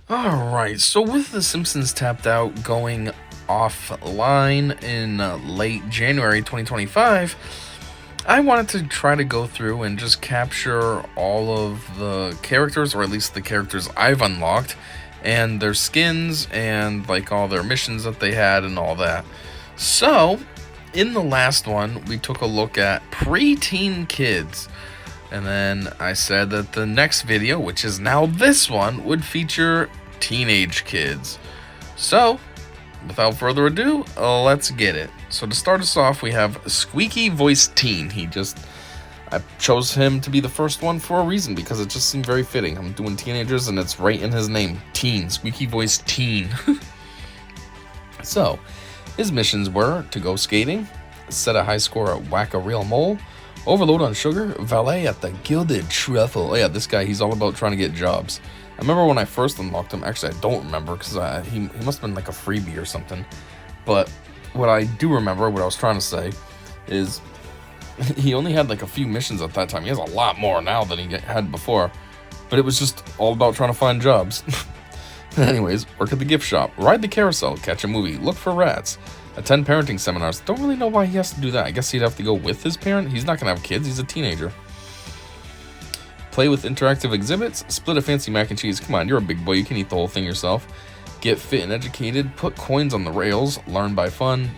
Alright, so with The Simpsons tapped out going offline in late January 2025, I wanted to try to go through and just capture all of the characters, or at least the characters I've unlocked, and their skins, and like all their missions that they had, and all that. So, in the last one, we took a look at preteen kids. And then I said that the next video, which is now this one, would feature teenage kids. So, without further ado, let's get it. So to start us off, we have Squeaky Voice Teen. I chose him to be the first one for a reason, because it just seemed very fitting. I'm doing teenagers and it's right in his name. Teen. Squeaky Voice Teen. So, his missions were to go skating, set a high score at Whack a Real Mole, overload on sugar, valet at the Gilded Truffle. Oh yeah, this guy, he's all about trying to get jobs. I remember when I first unlocked him. Actually, I don't remember, because he must have been like a freebie or something. But what I do remember, what I was trying to say, is he only had like a few missions at that time. He has a lot more now than he had before. But it was just all about trying to find jobs. Anyways, work at the gift shop, ride the carousel, catch a movie, look for rats, attend parenting seminars. Don't really know why he has to do that. I guess he'd have to go with his parent. He's not going to have kids. He's a teenager. Play with interactive exhibits. Split a fancy mac and cheese. Come on, you're a big boy. You can eat the whole thing yourself. Get fit and educated. Put coins on the rails. Learn by fun.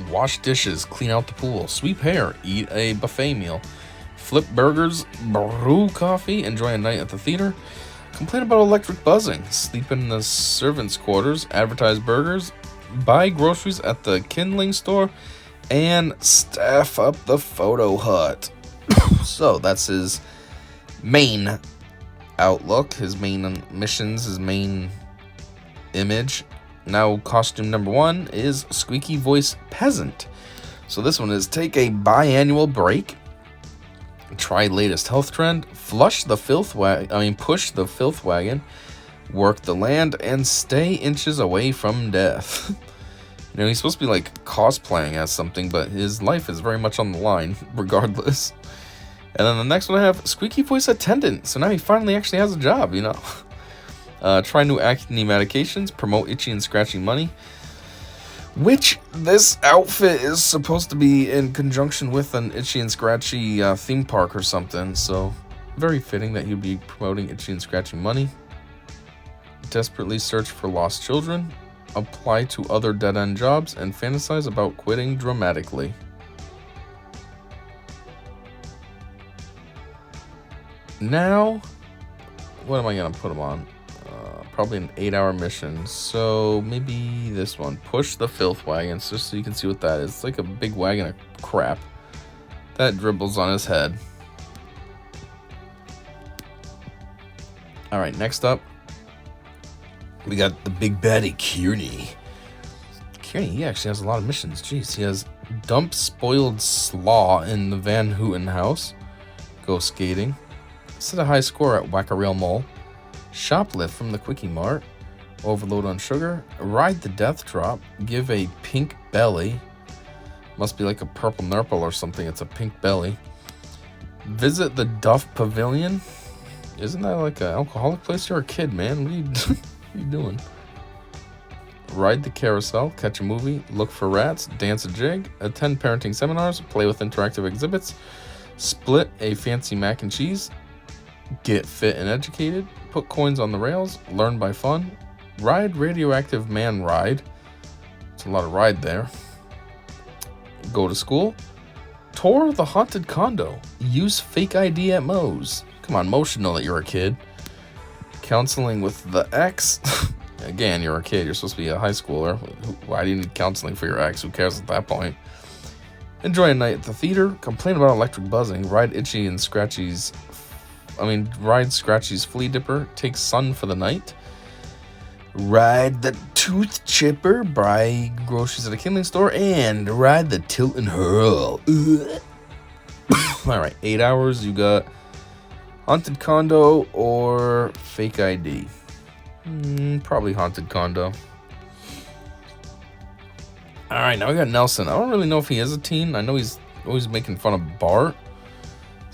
Wash dishes. Clean out the pool. Sweep hair. Eat a buffet meal. Flip burgers. Brew coffee. Enjoy a night at the theater. Complain about electric buzzing. Sleep in the servants' quarters. Advertise burgers. Buy groceries at the kindling store. And staff up the photo hut. So that's his main outlook, his main missions, his main image. Now costume number 1 is Squeaky Voice Peasant. So this one is take a biannual break, try latest health trend, push the filth wagon, work the land, and stay inches away from death. You know, he's supposed to be like cosplaying as something, but his life is very much on the line regardless. And then the next one I have Squeaky Voice Attendant. So now he finally actually has a job, you know. Try new acne medications, promote itchy and scratchy money. Which this outfit is supposed to be in conjunction with an itchy and scratchy theme park or something. So very fitting that he'd be promoting itchy and scratchy money. Desperately search for lost children. Apply to other dead-end jobs and fantasize about quitting dramatically. Now, what am I going to put him on? Probably an 8-hour mission. So maybe this one. Push the filth wagon, just so you can see what that is. It's like a big wagon of crap that dribbles on his head. Alright, next up, we got the big baddie, Kearney. Kearney, he actually has a lot of missions. Jeez, he has dump spoiled slaw in the Van Houten house. Go skating. Set a high score at Whack a Real Mole. Shoplift from the Quickie Mart. Overload on sugar. Ride the death drop. Give a pink belly. Must be like a purple nurple or something. It's a pink belly. Visit the Duff Pavilion. Isn't that like an alcoholic place? You're a kid, man. What are you doing? Ride the carousel. Catch a movie. Look for rats. Dance a jig. Attend parenting seminars. Play with interactive exhibits. Split a fancy mac and cheese. Get fit and educated. Put coins on the rails. Learn by fun. Ride radioactive man ride. It's a lot of ride there. Go to school. Tour the haunted condo. Use fake ID at Moe's. Come on, Mo should know that you're a kid. Counseling with the ex. Again, you're a kid. You're supposed to be a high schooler. Why do you need counseling for your ex? Who cares at that point? Enjoy a night at the theater. Complain about electric buzzing. Ride Scratchy's flea dipper. Take sun for the night. Ride the tooth chipper. Buy groceries at a kindling store. And ride the tilt and hurl. Alright, 8 hours. You got haunted condo or fake ID. Probably haunted condo. Alright, now we got Nelson. I don't really know if he is a teen. I know he's always making fun of Bart.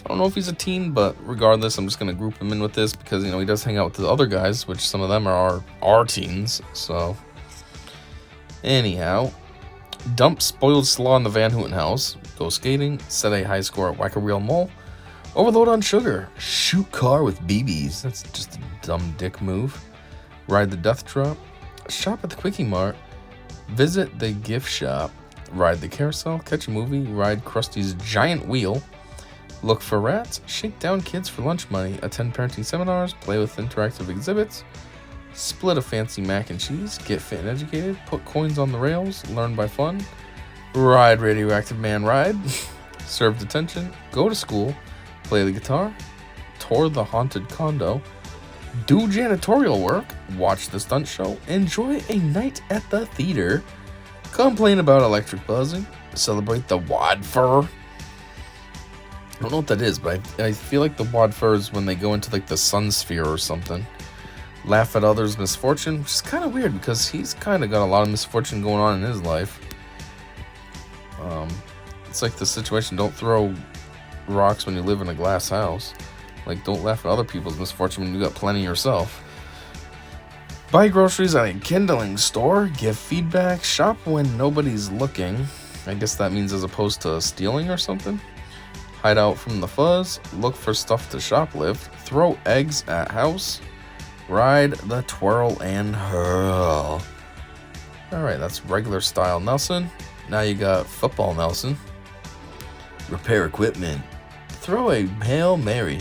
I don't know if he's a teen, but regardless, I'm just going to group him in with this because, he does hang out with the other guys, which some of them are teens. So, anyhow, dump spoiled slaw in the Van Houten house, go skating, set a high score at Whack-A-Reel Mall, overload on sugar, shoot car with BBs. That's just a dumb dick move. Ride the death drop, shop at the Quickie Mart, visit the gift shop, ride the carousel, catch a movie, ride Krusty's giant wheel, look for rats, shake down kids for lunch money, attend parenting seminars, play with interactive exhibits, split a fancy mac and cheese, get fit and educated, put coins on the rails, learn by fun, ride Radioactive Man ride, serve detention, go to school, play the guitar, tour the haunted condo, do janitorial work, watch the stunt show, enjoy a night at the theater, complain about electric buzzing, celebrate the wad fur. I don't know what that is, but I feel like the wad fur is when they go into like the sun sphere or something. Laugh at others' misfortune, which is kind of weird because he's kind of got a lot of misfortune going on in his life. It's like the situation, don't throw rocks when you live in a glass house. Like, don't laugh at other people's misfortune when you got plenty yourself. Buy groceries at a kindling store, give feedback, shop when nobody's looking. I guess that means as opposed to stealing or something. Hide out from the fuzz, look for stuff to shoplift, throw eggs at house, ride the twirl and hurl. Alright, that's regular style Nelson. Now you got football Nelson. Repair equipment, throw a Hail Mary,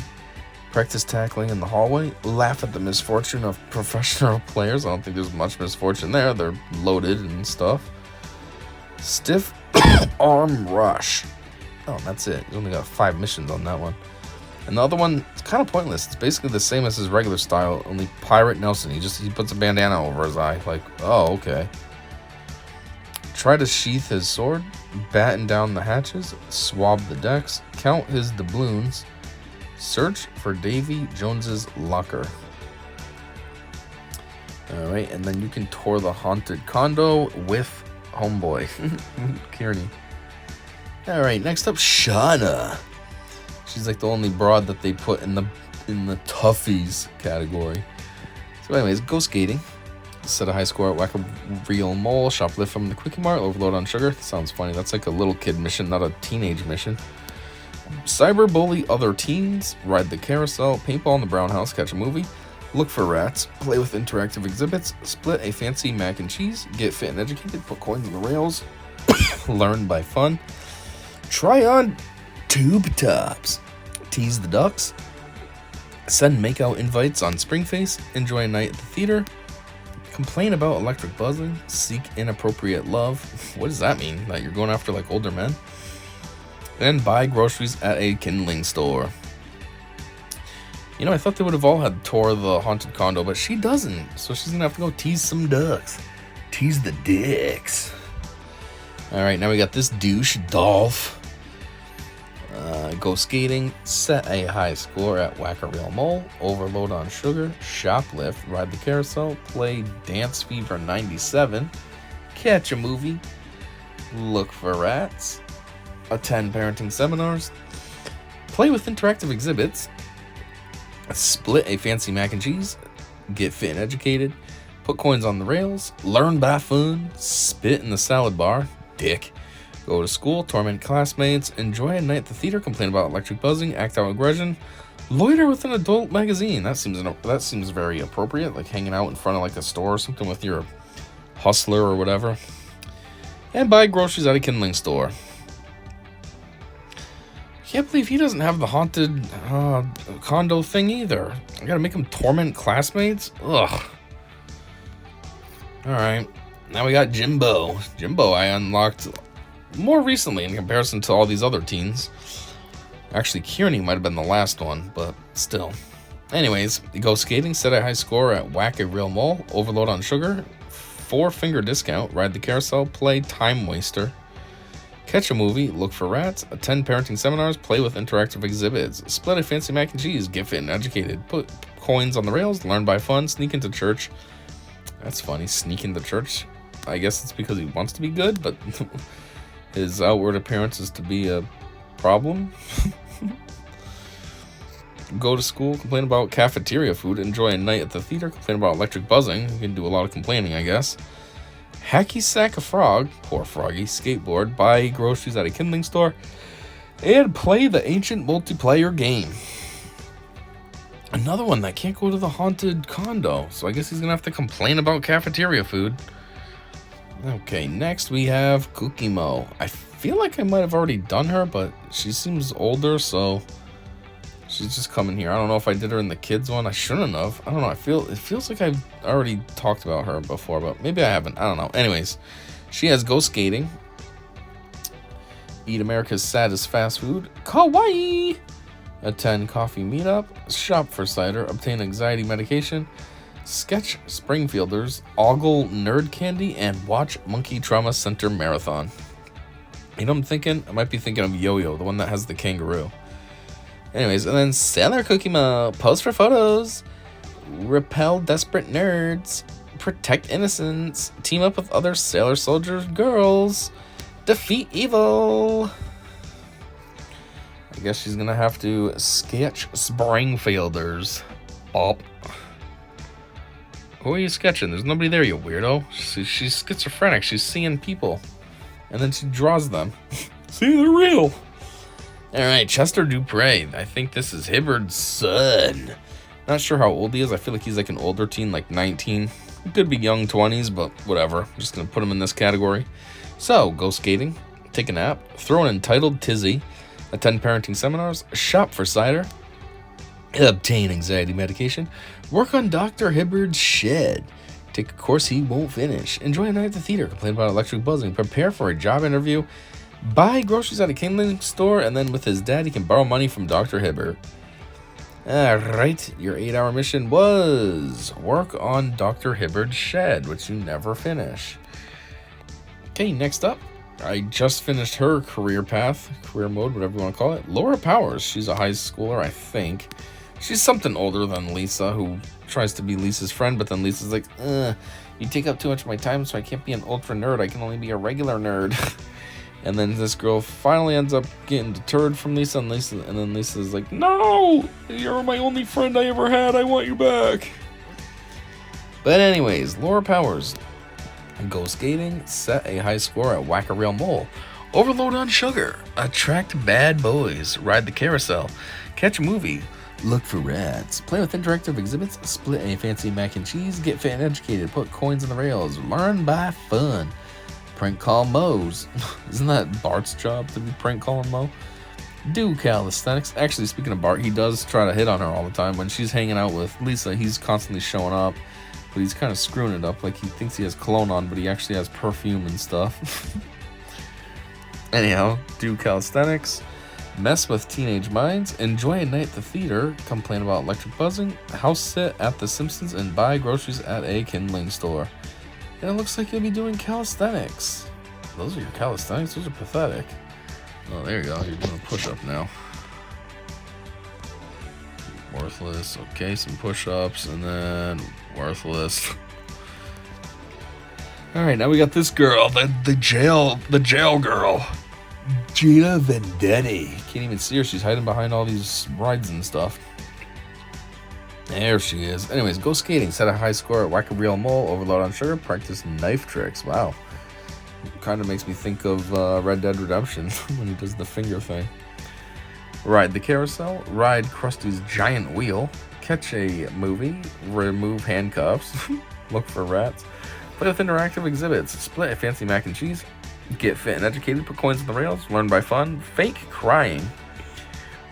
practice tackling in the hallway, laugh at the misfortune of professional players. I don't think there's much misfortune there. They're loaded and stuff. Stiff arm rush. Oh, that's it. You only got 5 missions on that one. And the other one, it's kind of pointless. It's basically the same as his regular style, only Pirate Nelson. He puts a bandana over his eye. Like, oh, okay. Try to sheath his sword, batten down the hatches, swab the decks, count his doubloons, search for Davy Jones's locker. Alright, and then you can tour the haunted condo with homeboy, Kearney. Alright, next up, Shauna. She's like the only broad that they put in the toughies category. So anyways, go skating. Set a high score at Whack-A-Reel Mall, shoplift from the Quickie Mart, overload on sugar. That sounds funny. That's like a little kid mission, not a teenage mission. Cyberbully other teens, ride the carousel, paintball in the brown house, catch a movie, look for rats, play with interactive exhibits, split a fancy mac and cheese, get fit and educated, put coins on the rails, learn by fun, try on tube tops, tease the ducks, send makeout invites on Springface, enjoy a night at the theater, complain about electric buzzing, seek inappropriate love. What does that mean? That you're going after like older men? And buy groceries at a kindling store. I thought they would have all had tour the haunted condo, but she doesn't. So she's gonna have to go tease some ducks. Tease the dicks. Alright, now we got this douche, Dolph. Go skating, set a high score at Whack-A-Reel Mall, overload on sugar, shoplift, ride the carousel, play Dance Fever 97, catch a movie, look for rats, attend parenting seminars, play with interactive exhibits, split a fancy mac and cheese, get fit and educated, put coins on the rails, learn by fun, spit in the salad bar, dick, go to school, torment classmates, enjoy a night at the theater, complain about electric buzzing, act out aggression, loiter with an adult magazine. That seems very appropriate, like hanging out in front of like a store or something with your hustler or whatever. And buy groceries at a kindling store. Can't believe he doesn't have the haunted condo thing either. I gotta make him torment classmates? Ugh. Alright. Now we got Jimbo. Jimbo I unlocked more recently in comparison to all these other teens. Actually, Kearney might have been the last one, but still. Anyways, you go skating, set a high score at Whack-A-Reel Mall, overload on sugar, 4-finger discount, ride the carousel, play Time Waster, catch a movie, look for rats, attend parenting seminars, play with interactive exhibits, split a fancy mac and cheese, get fit and educated, put coins on the rails, learn by fun, sneak into church. That's funny, sneak into church. I guess it's because he wants to be good, but his outward appearance is to be a problem. go to school, complain about cafeteria food, enjoy a night at the theater, complain about electric buzzing. You can do a lot of complaining, I guess. Hacky sack a frog, poor froggy, skateboard, buy groceries at a kindling store, and play the ancient multiplayer game. Another one that can't go to the haunted condo, so I guess he's gonna have to complain about cafeteria food. Okay, next we have Cookie Mo. I feel like I might have already done her, but she seems older, so she's just coming here. I don't know if I did her in the kids one. I shouldn't have. I don't know. It feels like I've already talked about her before, but maybe I haven't. I don't know. Anyways, she has go skating, eat America's saddest fast food, kawaii, attend coffee meetup, shop for cider, obtain anxiety medication, sketch Springfielders, ogle nerd candy, and watch Monkey Trauma Center marathon. You know what I'm thinking? I might be thinking of Yo-Yo, the one that has the kangaroo. Anyways, and then Sailor Cookie Mo, post for photos, repel desperate nerds, protect innocents, team up with other sailor soldiers girls, defeat evil. I guess she's gonna have to sketch Springfielders. Up. Who are you sketching? There's nobody there, you weirdo. She's schizophrenic. She's seeing people. And then she draws them. See, they're real. Alright, Chester Dupre. I think this is Hibbard's son. Not sure how old he is. I feel like he's like an older teen, like 19. He could be young 20s, but whatever. I'm just going to put him in this category. So, go skating, take a nap, throw an entitled tizzy, attend parenting seminars, shop for cider, obtain anxiety medication, work on Dr. Hibbard's shed, take a course he won't finish, enjoy a night at the theater, complain about electric buzzing, prepare for a job interview, buy groceries at a kindling store, and then with his dad he can borrow money from Dr. Hibbard. Alright, your 8-hour mission was work on Dr. Hibbard's shed, which you never finish. Okay, next up, I just finished her career path, career mode, whatever you want to call it. Laura Powers, she's a high schooler, I think. She's something older than Lisa, who tries to be Lisa's friend, but then Lisa's like, you take up too much of my time, so I can't be an ultra nerd, I can only be a regular nerd. And then this girl finally ends up getting deterred from Lisa, and then Lisa's like, no, you're my only friend I ever had, I want you back. But anyways, Laura Powers, go skating, set a high score at Whack-A-Rail Mole, overload on sugar, attract bad boys, ride the carousel, catch a movie, look for rats, play with interactive exhibits, split a fancy mac and cheese, get fit and educated, put coins in the rails, learn by fun, prank call Moe's. Isn't that Bart's job to be prank calling Mo? Do calisthenics. Actually, speaking of Bart, he does try to hit on her all the time. When she's hanging out with Lisa, he's constantly showing up, but he's kind of screwing it up. Like, he thinks he has cologne on, but he actually has perfume and stuff. Anyhow, do calisthenics, mess with teenage minds, enjoy a night at the theater, complain about electric buzzing, house sit at the Simpsons, and buy groceries at a kindling store. And it looks like you'll be doing calisthenics. Those are your calisthenics? Those are pathetic. Oh, there you go. You're doing a push-up now. Worthless. Okay, some push-ups, and then worthless. Alright, now we got this girl, the jail girl. Gina Vendetti. Can't even see her. She's hiding behind all these rides and stuff. There she is. Anyways, go skating. Set a high score at Whack-A-Rail Mole. Overload on sugar. Practice knife tricks. Wow. Kind of makes me think of Red Dead Redemption when he does the finger thing. Ride the carousel. Ride Krusty's giant wheel. Catch a movie. Remove handcuffs. Look for rats. Play with interactive exhibits. Split a fancy mac and cheese. Get fit and educated. Put coins on the rails. Learn by fun. Fake crying.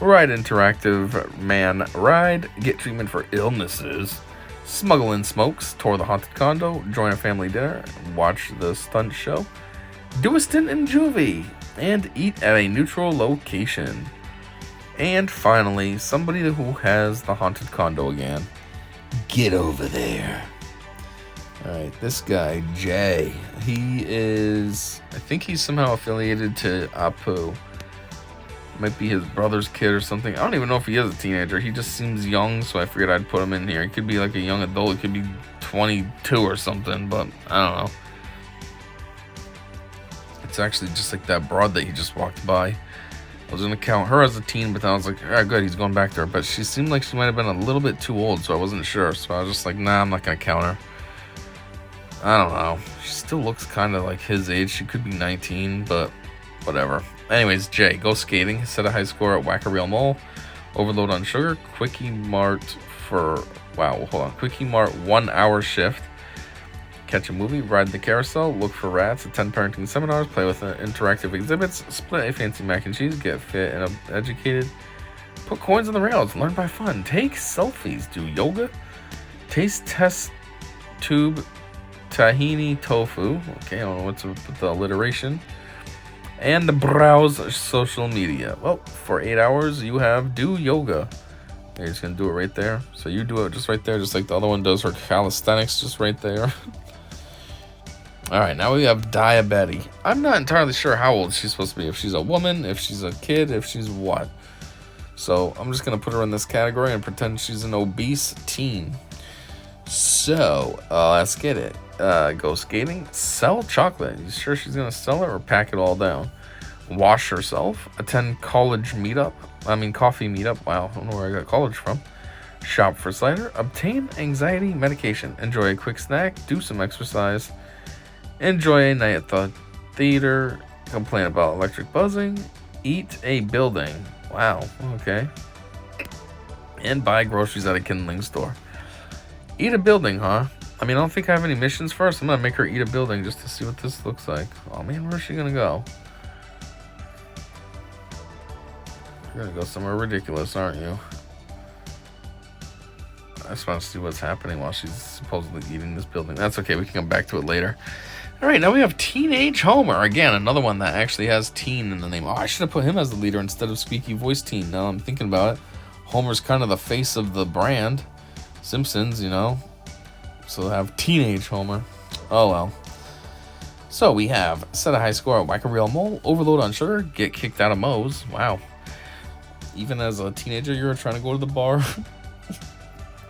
Ride interactive man ride, get treatment for illnesses, smuggle in smokes, tour the haunted condo, join a family dinner, watch the stunt show, do a stint in juvie, and eat at a neutral location. And finally, somebody who has the haunted condo again. Get over there. Alright, this guy, Jay, he is, I think he's somehow affiliated to Apu. Might be his brother's kid or something. I don't even know if he is a teenager. He just seems young, so I figured I'd put him in here. He could be like a young adult. He could be 22 or something, but I don't know. It's actually just like that broad that he just walked by. I was gonna count her as a teen, but then I was like, ah, good, he's going back there. But she seemed like she might have been a little bit too old, so I wasn't sure. So I was just like, nah, I'm not gonna count her. I don't know. She still looks kind of like his age. She could be 19, but whatever. Anyways, Jay, go skating. Set a high score at Whack-A-Reel Mall. Overload on sugar. Quickie Mart for... Wow, hold on. Quickie Mart 1 hour shift. Catch a movie, ride the carousel, look for rats, attend parenting seminars, play with interactive exhibits, split a fancy mac and cheese, get fit and educated, put coins on the rails, learn by fun, take selfies, do yoga, taste test tube tahini tofu. Okay, I don't know what's with the alliteration. And browse social media. Well, for 8 hours, you have do yoga. You're just gonna do it right there. So you do it just right there, just like the other one does her calisthenics, just right there. All right, now we have diabetes. I'm not entirely sure how old she's supposed to be. If she's a woman, if she's a kid, if she's what. So I'm just gonna put her in this category and pretend she's an obese teen. So let's get it. Go skating, sell chocolate. You sure she's gonna sell it or pack it all down? Wash herself, attend college meetup. Coffee meetup. Wow, I don't know where I got college from. Shop for cider, obtain anxiety medication, enjoy a quick snack, do some exercise, enjoy a night at the theater, complain about electric buzzing, eat a building. Wow, okay. And buy groceries at a kindling store. Eat a building, huh? I don't think I have any missions first. I'm gonna make her eat a building just to see what this looks like. Oh man, where's she gonna go? You're gonna go somewhere ridiculous, aren't you? I just want to see what's happening while she's supposedly eating this building. That's okay, we can come back to it later. Alright, now we have Teenage Homer. Again, another one that actually has teen in the name. Oh, I should have put him as the leader instead of Squeaky Voice Teen. Now I'm thinking about it. Homer's kind of the face of the brand. Simpsons, you know. So they'll have Teenage Homer. Oh well. So we have set a high score at Whack-A-Reel Mole, overload on sugar, get kicked out of Moe's. Wow. Even as a teenager, you're trying to go to the bar.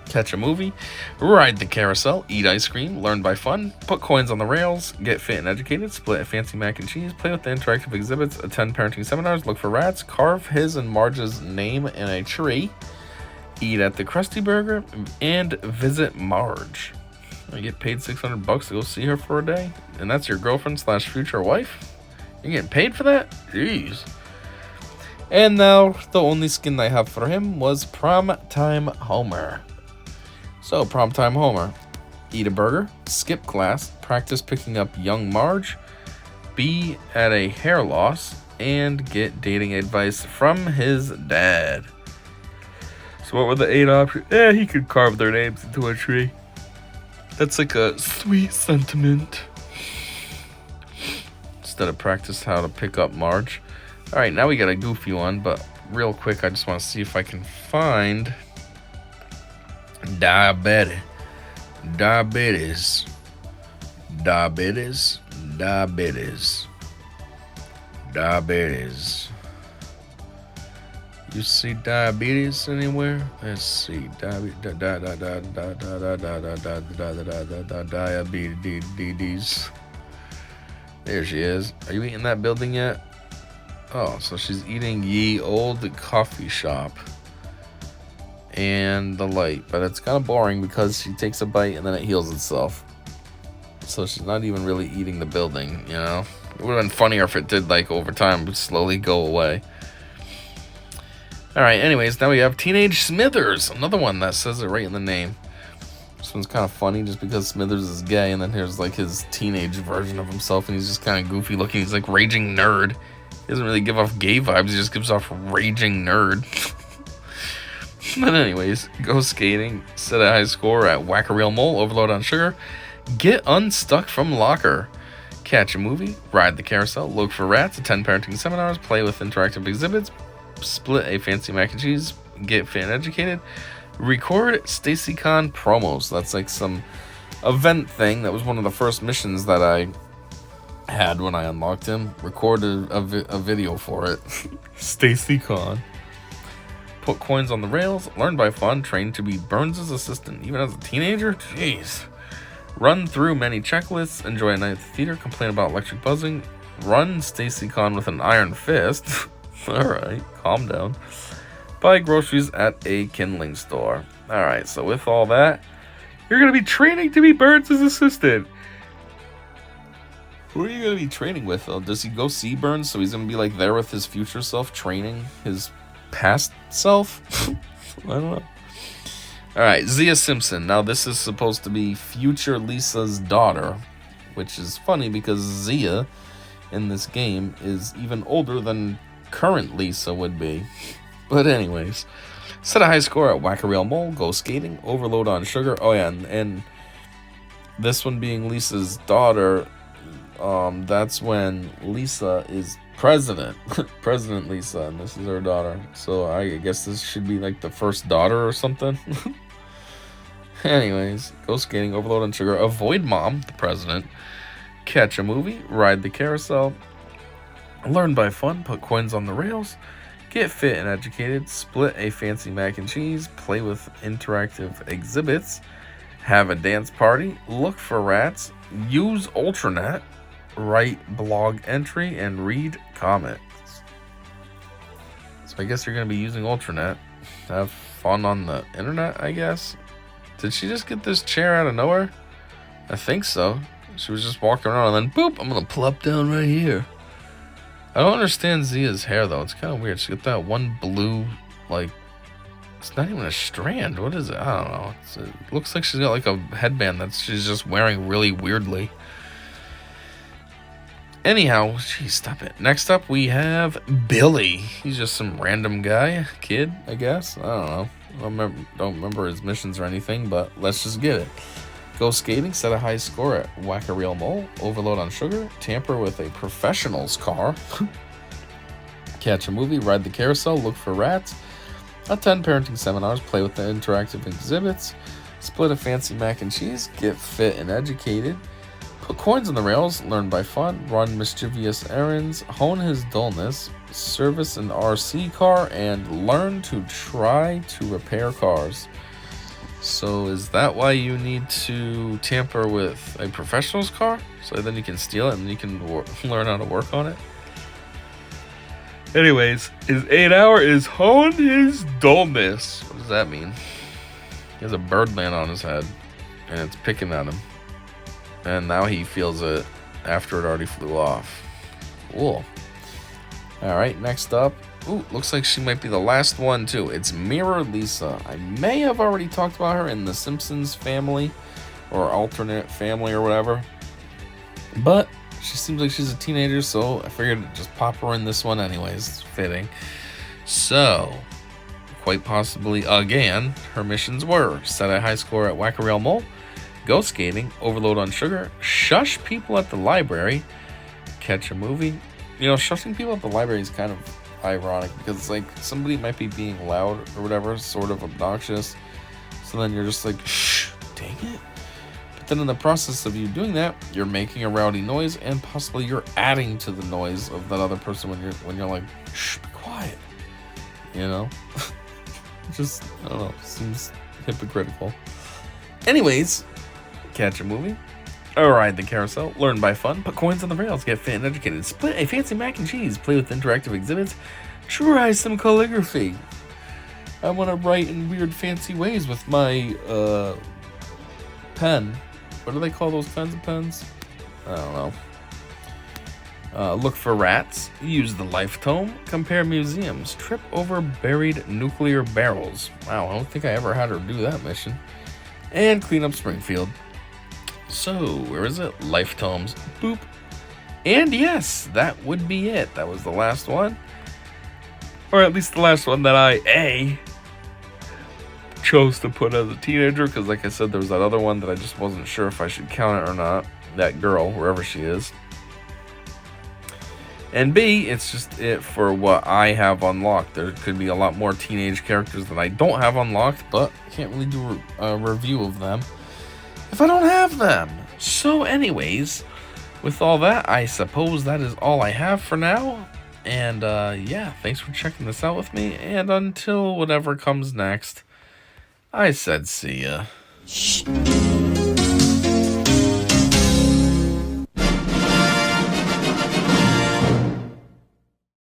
Catch a movie, ride the carousel, eat ice cream, learn by fun, put coins on the rails, get fit and educated, split a fancy mac and cheese, play with the interactive exhibits, attend parenting seminars, look for rats, carve his and Marge's name in a tree, eat at the Krusty Burger, and visit Marge. You get paid $600 to go see her for a day, and that's your girlfriend / future wife? You're getting paid for that? Jeez. And now, the only skin I have for him was Prom Time Homer. So, Prom Time Homer. Eat a burger, skip class, practice picking up young Marge, be at a hair loss, and get dating advice from his dad. So what were the 8 options? He could carve their names into a tree. That's like a sweet sentiment. Instead of practice how to pick up Marge. Alright, now we got a goofy one, but real quick, I just want to see if I can find diabetes. You see diabetes anywhere? Let's see. Diabetes. There she is. Are you eating that building yet? Oh, so she's eating ye old coffee shop and the light, but it's kind of boring because she takes a bite and then it heals itself. So she's not even really eating the building, you know? It would have been funnier if it did, like, over time, slowly go away. Alright, anyways, now we have Teenage Smithers. Another one that says it right in the name. This one's kind of funny just because Smithers is gay, and then here's, like, his teenage version of himself, and he's just kind of goofy looking. He's like raging nerd. He doesn't really give off gay vibes, he just gives off raging nerd. But anyways, go skating, set a high score at Whack-A-Reel Mole, overload on sugar, get unstuck from locker, catch a movie, ride the carousel, look for rats, attend parenting seminars, play with interactive exhibits, split a fancy mac and cheese, get fit and educated, record StacyCon promos. That's like some event thing. That was one of the first missions that I had when I unlocked him. Recorded a video for it. StacyCon. Put coins on the rails, learn by fun, train to be Burns' assistant, even as a teenager? Jeez. Run through many checklists, enjoy a night at the theater, complain about electric buzzing, run StacyCon with an iron fist. Alright, calm down. Buy groceries at a kindling store. Alright, so with all that, you're going to be training to be Burns' assistant. Who are you going to be training with, though? Does he go see Burns, so he's going to be, like, there with his future self, training his past self? I don't know. Alright, Zia Simpson. Now, this is supposed to be future Lisa's daughter, which is funny because Zia in this game is even older than current Lisa would be. But anyways, set a high score at Whack-A-Reel Mole, go skating, overload on sugar. Oh yeah, and this one being Lisa's daughter, that's when Lisa is president. President Lisa, and this is her daughter. So I guess this should be like the first daughter or something. Anyways, go skating, overload on sugar, avoid mom, the president, catch a movie, ride the carousel, learn by fun, put coins on the rails, get fit and educated, split a fancy mac and cheese, play with interactive exhibits, have a dance party, look for rats, use Ultranet, write blog entry, and read comics. So I guess you're going to be using Ultranet. Have fun on the internet, I guess. Did she just get this chair out of nowhere? I think so. She was just walking around and then boop, I'm going to plop down right here. I don't understand Zia's hair though. It's kind of weird. She got that one blue, like, it's not even a strand. What is it? I don't know. It looks like she's got like a headband that she's just wearing really weirdly. Anyhow, geez, stop it. Next up, we have Billy. He's just some random guy, kid, I guess. I don't know. Don't remember his missions or anything, but let's just get it. Go skating, set a high score at Whack-A-Reel Mole, overload on sugar, tamper with a professional's car, catch a movie, ride the carousel, look for rats, attend parenting seminars, play with the interactive exhibits, split a fancy mac and cheese, get fit and educated, put coins on the rails, learn by fun, run mischievous errands, hone his dullness, service an RC car, and learn to try to repair cars. So is that why you need to tamper with a professional's car? So then you can steal it and you can learn how to work on it? Anyways, his 8-hour is hone his dullness. What does that mean? He has a birdman on his head and it's picking at him. And now he feels it after it already flew off. Cool. Alright, next up. Ooh, looks like she might be the last one too. It's Mirror Lisa. I may have already talked about her in the Simpsons family or alternate family or whatever. But she seems like she's a teenager, so I figured I'd just pop her in this one anyways. It's fitting. So, quite possibly again, her missions were set a high score at Whack-A-Reel Mole, go skating, overload on sugar, shush people at the library, catch a movie. You know, shushing people at the library is kind of ironic because it's like somebody might be being loud or whatever, sort of obnoxious. So then you're just like, shh, dang it. But then in the process of you doing that, you're making a rowdy noise and possibly you're adding to the noise of that other person when you're like, shh, be quiet. You know? Just, I don't know, seems hypocritical. Anyways, catch a movie, ride the carousel, learn by fun, put coins on the rails, get fit and educated, split a fancy mac and cheese, play with interactive exhibits, try some calligraphy. I want to write in weird fancy ways with my pen. What do they call those kinds of pens? I don't know. Look for rats, use the life tome, compare museums, trip over buried nuclear barrels. Wow, I don't think I ever had her do that mission. And clean up Springfield. So, where is it? Life tomes. Boop. And yes, that would be it. That was the last one. Or at least the last one that I, chose to put as a teenager. Because like I said, there was that other one that I just wasn't sure if I should count it or not. That girl, wherever she is. And B, it's just it for what I have unlocked. There could be a lot more teenage characters that I don't have unlocked. But I can't really do a review of them if I don't have them. So anyways, with all that, I suppose that is all I have for now. And yeah, thanks for checking this out with me. And until whatever comes next, I said see ya.